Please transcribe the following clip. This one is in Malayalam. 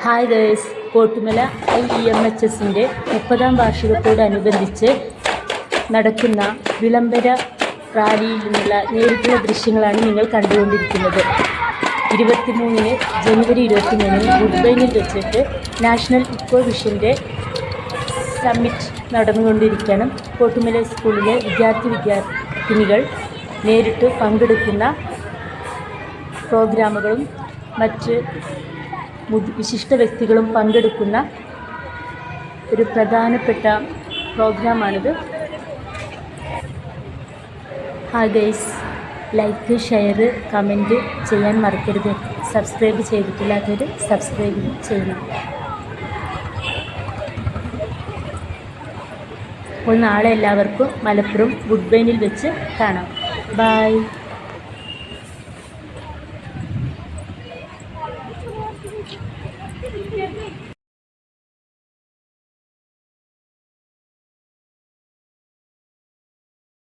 ഹായ് ഗേഴ്സ്, കോട്ടുമല IEMHSൻ്റെ 30ാം വാർഷികത്തോടനുബന്ധിച്ച് നടക്കുന്ന വിളംബര റാലിയിൽ നിന്നുള്ള നേരിട്ടുള്ള ദൃശ്യങ്ങളാണ് നിങ്ങൾ കണ്ടുകൊണ്ടിരിക്കുന്നത്. 23 ജനുവരി 23 വുഡ്ബൈനിൽ വെച്ചിട്ട് നാഷണൽ ഇക്കോ വിഷൻ്റെ സമ്മിറ്റ് നടന്നുകൊണ്ടിരിക്കുകയാണ്. കോട്ടുമല സ്കൂളിലെ വിദ്യാർത്ഥിനികൾ നേരിട്ട് പങ്കെടുക്കുന്ന പ്രോഗ്രാമുകളും മറ്റ് വിശിഷ്ട വ്യക്തികളും പങ്കെടുക്കുന്ന ഒരു പ്രധാനപ്പെട്ട പ്രോഗ്രാമാണിത്. Hi guys, like, share, comment ചെയ്യാൻ മറക്കരുത്. സബ്സ്ക്രൈബ് ചെയ്തിട്ടില്ലാത്തവർ സബ്സ്ക്രൈബ് ചെയ്യണം. അപ്പോൾ നാളെ എല്ലാവർക്കും മലപ്പുറം വുഡ്ബൈനിൽ വെച്ച് കാണാം. ബൈ. Thank you.